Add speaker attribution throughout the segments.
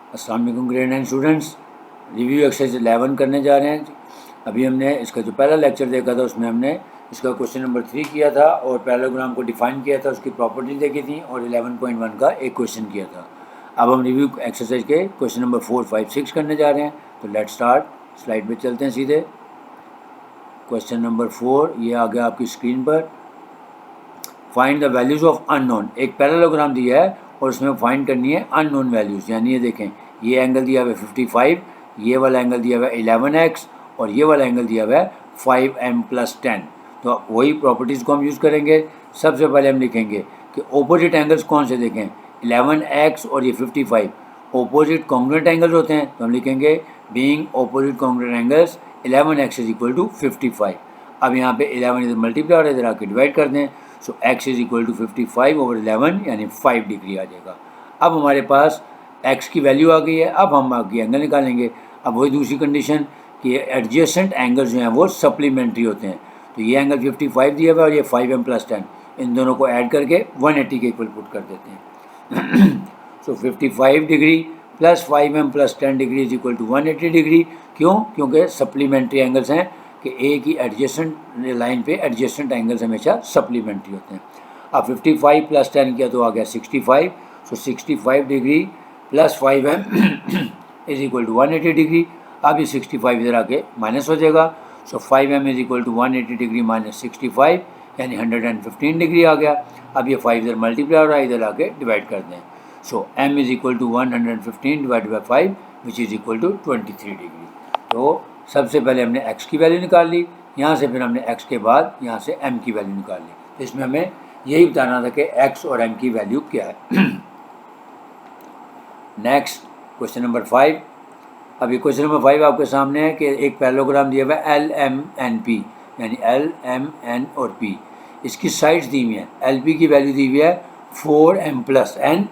Speaker 1: अस्सलाम वालेकुम grade 9 students, review exercise 11 करने जा रहे हैं। अभी हमने इसका जो पहला लेक्चर देखा था उसमें हमने इसका क्वेश्चन नंबर 3 किया था और पैरेललोग्राम को डिफाइन किया था, उसकी प्रॉपर्टी देखी थी और 11.1 का एक क्वेश्चन किया था। अब हम रिव्यू एक्सरसाइज के क्वेश्चन नंबर 4, 5, 6 करने जा रहे हैं। तो लेट स्टार्ट, स्लाइड पे चलते हैं सीधे। क्वेश्चन नंबर 4 ये आ गया आपकी स्क्रीन पर। Find the values of unknown. एक पैरेललोग्राम दिया है और उसमें फाइंड करनी है अननोन वैल्यूज़। यानी ये देखें, ये एंगल दिया हुआ है 55, ये वाला एंगल दिया हुआ है 11x और ये वाला एंगल दिया हुआ है 5m+10। तो वही प्रॉपर्टीज़ को हम यूज़ करेंगे। सबसे पहले हम लिखेंगे कि ओपोजिट एंगल्स कौन से देखें, 11x और ये 55 ओपोजिट कॉन्ग्रुएंट एंगल्स होते हैं। तो हम लिखेंगे being opposite congruent angles 11x is equal to 55। अब यहाँ पे 11 इधर मल्टीप्लाई और इधर आके डिवाइड कर दें। सो x इज इक्वल टू 55/11 यानी 5 डिग्री आ जाएगा। अब हमारे पास x की वैल्यू आ गई है। अब हम आगे एंगल निकालेंगे। अब वही दूसरी कंडीशन कि एडजेसेंट एंगल्स जो हैं वो सप्लीमेंट्री होते हैं। तो ये एंगल 55 दिया हुआ है और ये 5m+10, इन दोनों को ऐड करके 180 के इक्वल पुट कर देते हैं। So 55 degree plus 5m+10 degree is equal to 180 degree. क्यों? क्योंकि सप्लीमेंट्री एंगल्स हैं कि एक ही एडजेसेंट लाइन पे एडजेसेंट एंगल्स हमेशा सप्लीमेंट्री होते हैं। अब 55 + 10 किया तो आ गया 65। So 65 degree plus 5m is equal to 180 degree. अब ये 65 इधर आके माइनस हो जाएगा। So 5m is equal to 180 degree minus 65 यानी 115 डिग्री आ गया। अब ये 5 इधर मल्टीप्लाई हो रहा है, इधर आके डिवाइड कर दें। So m is equal to 115 divide by 5 which is equal to 23 degree. तो सबसे पहले हमने x की वैल्यू निकाल ली, यहाँ से फिर हमने x के बाद यहाँ से m की वैल्यू निकाल ली। तो इसमें हमें यही बताना था कि x और m की वैल्यू क्या है। Next question number 5। अभी क्वेश्चन नंबर 5 आपके सामने है कि एक पैरेललोग्राम दिया हुआ है LMNP, यानी L, M, N और P। इसकी साइड्स दी हुई हैं। LP की वैल्यू दी हुई है 4m+n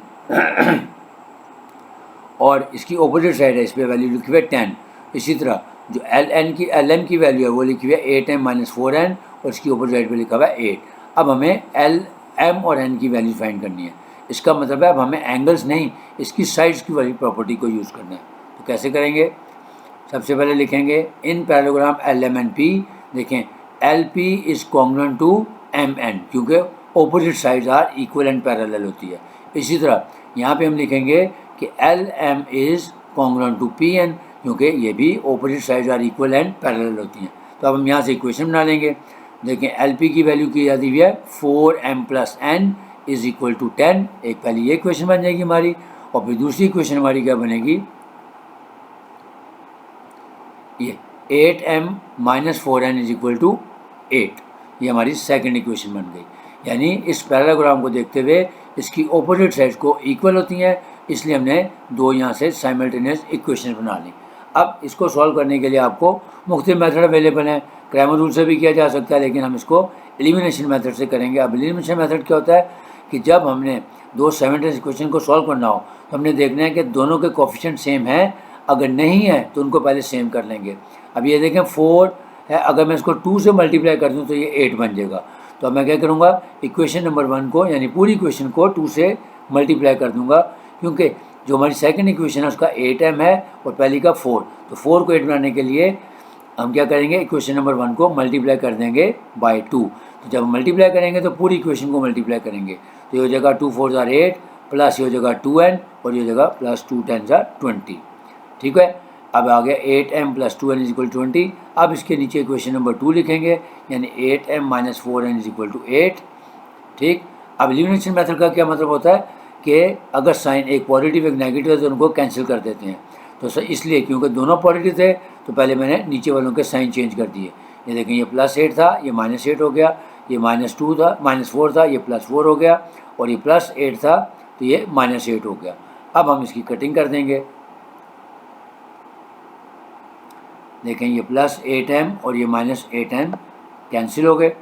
Speaker 1: और इसकी ऑपोजिट साइड है, इस पर वैल्यू लिखी हुई है 10। इसी तरह जो LM की वैल्यू है वो लिखी हुई है 8m-4n और इसकी ऑपोजिट साइड पे लिखा हुआ है 8। अब हमें LM और N की वैल्यू फाइंड करनी है। इसका मतलब है अब हमें एंगल्स नहीं, इसकी साइड्स की वाली प्रॉपर्टी को यूज़ करना है। तो कैसे करेंगे? सबसे पहले लिखेंगे इन पैरेललोग्राम LMNP, देखें LP is congruent to MN क्योंकि opposite sides are equal and parallel होती है। इसी तरह यहाँ पे हम लिखेंगे कि LM is congruent to PN क्योंकि ये भी opposite sides are equal and parallel होती हैं। तो अब हम यहाँ से इक्वेशन बना लेंगे। देखें LP की वैल्यू की जाती है 4m+n इज इक्वल टू 10। एक पहले ये इक्वेशन बन जाएगी हमारी और फिर दूसरी इक्वेशन हमारी क्या बनेगी, ये 8m-4n इज इक्वल टू 8। ये हमारी सेकंड इक्वेशन बन गई। यानी इस पैरेललोग्राम को देखते हुए इसकी ऑपोजिट साइड्स को इक्वल होती हैं, इसलिए हमने दो यहाँ से साइमल्टेनियस इक्वेशन बना ली। अब इसको सॉल्व करने के लिए आपको मुख्तलिफ मेथड अवेलेबल हैं। क्रैमर रूल से भी किया जा सकता है, लेकिन हम इसको एलिमिनेशन मेथड से करेंगे। अब एलिमिनेशन मेथड क्या होता है कि जब हमने दो साइमल्टेनियस इक्वेशन को सॉल्व करना हो तो हमने देखना है कि दोनों के कोफिशिएंट सेम हैं। अगर नहीं है तो उनको पहले सेम कर लेंगे। अब ये देखें 4 है, अगर मैं इसको 2 से मल्टीप्लाई कर दूँ तो ये 8 बन जाएगा। तो अब मैं क्या करूँगा, इक्वेशन नंबर 1 को यानी पूरी इक्वेशन को 2 से मल्टीप्लाई कर दूँगा क्योंकि जो हमारी सेकंड इक्वेशन है उसका 8m है और पहली का 4। तो 4 को 8 बनाने के लिए हम क्या करेंगे, इक्वेशन नंबर 1 को मल्टीप्लाई कर देंगे बाय 2। तो जब मल्टीप्लाई करेंगे तो पूरी इक्वेशन को मल्टीप्लाई करेंगे। तो ये हो जाएगा 2 4 = 8 प्लस ये हो जाएगा 2n और ये हो जाएगा प्लस 2 10 = 20। ठीक है, अब आ गया 8m + 2n इज इक्वल 20। अब इसके नीचे इक्वेशन नंबर 2 लिखेंगे यानी 8m-4n इज इक्वल टू 8। ठीक, अब एलिमिनेशन मेथड का क्या मतलब होता है कि अगर साइन एक पॉजिटिव एक नेगेटिव है तो उनको कैंसिल कर देते हैं। तो सर इसलिए क्योंकि दोनों पॉजिटिव थे तो पहले मैंने नीचे वालों के साइन चेंज कर दिए। ये देखें, ये +8 था, ये -8 हो गया, ये -2 था, -4 था, ये +4 हो गया और ये +8 था तो ये -8 हो गया। अब हम इसकी कटिंग कर देंगे। देखें ये +8m और ये -8n कैंसिल हो गए।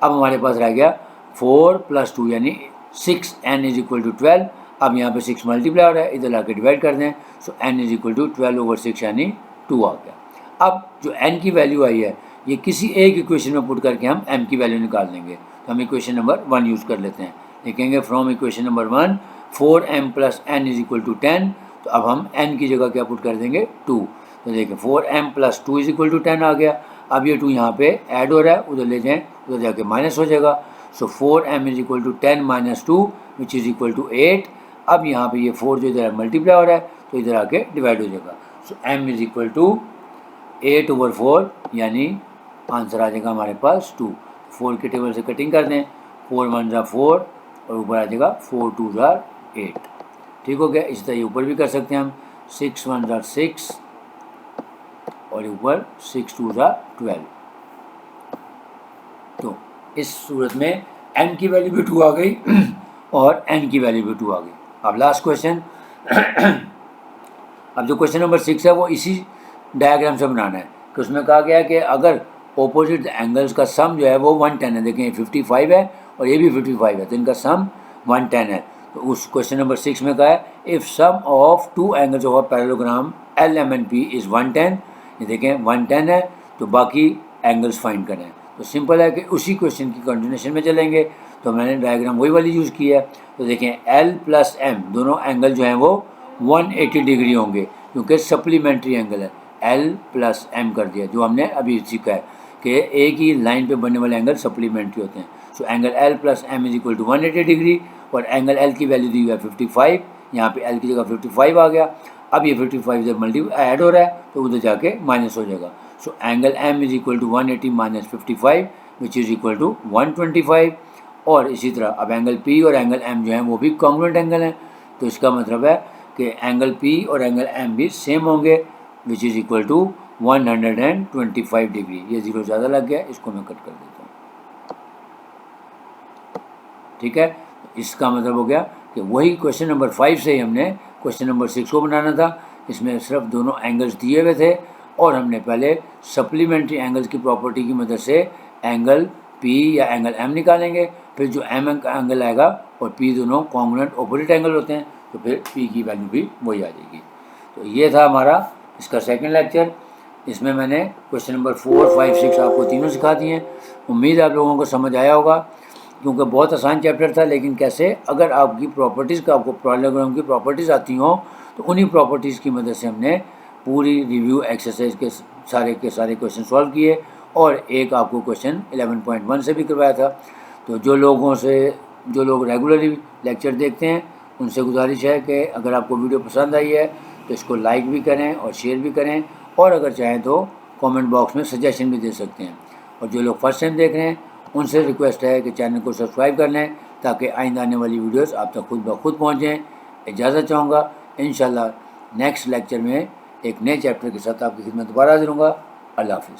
Speaker 1: अब हमारे पास रह गया 4 + 2 यानी 6n इज इक्वल टू 12। अब यहाँ पे 6 मल्टीप्लाई हो रहा है, इधर लाके डिवाइड कर दें। सो n इज इक्वल टू 12/6 यानी 2 आ गया। अब जो n की वैल्यू आई है ये किसी एक इक्वेशन में पुट करके हम m की वैल्यू निकाल देंगे। तो हम इक्वेशन नंबर 1 यूज़ कर लेते हैं। लिखेंगे from equation number 1 4m + n is equal to 10। तो अब हम n की जगह क्या पुट कर देंगे 2। तो देखिए 4m + 2 = 10 आ गया। अब ये 2 यहाँ पे ऐड हो रहा है, उधर ले जाएँ, उधर जाके माइनस हो जाएगा। So 4m = 10 - 2 which is equal to 8। अब यहाँ पे ये 4 जो इधर मल्टीप्लाई हो रहा है तो इधर आके डिवाइड हो जाएगा। सो m = 8/4 यानी आंसर आ जाएगा हमारे पास 2। 4 के टेबल से कटिंग कर दें, 4 × 1 = 4 और ऊपर आ जाएगा 4 × 2 = 8। ठीक हो गया। इस तरह ऊपर भी कर सकते हैं हम, 6 × 1 = 6 और ऊपर 6 × 2 = 12। तो इस सूरत में n की वैल्यू भी 2 आ गई और n की वैल्यू भी 2 आ गई। अब लास्ट क्वेश्चन अब जो क्वेश्चन नंबर 6 है वो इसी डायग्राम से बनाना है कि उसमें कहा गया है कि अगर ऑपोजिट एंगल्स का सम जो है वो 110 है। देखें 55 है और ये भी 55 है, तो इनका सम 110 है। तो उस क्वेश्चन नंबर 6 में कहा है if sum of 2 angles of a parallelogram LMNP is 110। ये देखें 110 है, तो बाकी एंगल्स फाइंड करें। तो सिंपल है कि उसी क्वेश्चन की कंटिन्यूशन में चलेंगे। तो मैंने डायग्राम वही वाली यूज़ की है। तो देखें L + M दोनों एंगल जो हैं वो 180 डिग्री होंगे क्योंकि सप्लीमेंट्री एंगल है। L + M कर दिया, जो हमने अभी सीखा है कि एक ही लाइन पे बनने वाले एंगल सप्लीमेंट्री होते हैं। So angle L + M = 180 degree और एंगल L की वैल्यू दी हुई है 55। यहाँ पे L की जगह 55 आ गया। अब ये 55 इधर मल्टीप्लाई ऐड हो रहा है तो उधर जाके माइनस हो जाएगा। So angle M = 180 - 55 which is equal to 125। और इसी तरह अब एंगल P और एंगल M जो हैं वो भी कॉन्ग्रुएंट एंगल हैं। तो इसका मतलब है कि एंगल P और एंगल M भी सेम होंगे which is equal to 125 degree. ये 0 ज़्यादा लग गया, इसको मैं कट कर देता हूँ। ठीक है, इसका मतलब हो गया कि वही क्वेश्चन नंबर 5 से ही हमने क्वेश्चन नंबर 6 को बनाना था। इसमें सिर्फ दोनों एंगल्स दिए हुए थे और हमने पहले सप्लीमेंट्री एंगल्स की प्रॉपर्टी की मदद से एंगल P या एंगल M निकालेंगे। फिर जो M एंगल आएगा और P दोनों कॉन्ग्रुएंट ऑपोजिट एंगल होते हैं, तो फिर P की वैल्यू भी वही आ जाएगी। तो ये था हमारा इसका सेकंड लेक्चर। इसमें मैंने क्वेश्चन नंबर 4, 5, 6 आपको तीनों सिखा दिए हैं। उम्मीद है आप लोगों को समझ आया होगा क्योंकि बहुत आसान चैप्टर था। लेकिन कैसे, अगर आपकी प्रॉपर्टीज़ का आपको पैरेललोग्राम की प्रॉपर्टीज़ आती हों तो उन्हीं प्रॉपर्टीज़ की मदद से हमने पूरी रिव्यू एक्सरसाइज के सारे क्वेश्चन सॉल्व किए और एक आपको क्वेश्चन 11.1 से भी करवाया था। तो जो लोग रेगुलरली लेक्चर देखते हैं उनसे गुजारिश है कि अगर आपको वीडियो पसंद आई है तो इसको लाइक भी करें और शेयर भी करें और अगर चाहें तो कमेंट बॉक्स में सजेशन भी दे सकते हैं। और जो लोग फर्स्ट टाइम देख रहे हैं उनसे रिक्वेस्ट है कि चैनल को सब्सक्राइब कर लें ताकि आइंदा आने वाली वीडियोस आप तक खुद ब खुद पहुँचें। इजाज़त चाहूँगा। इंशाल्लाह नेक्स्ट लेक्चर में एक नए चैप्टर के साथ आपकी खिदमत दोबारा हाजिर होऊंगा। अल्लाह हाफ़िज़।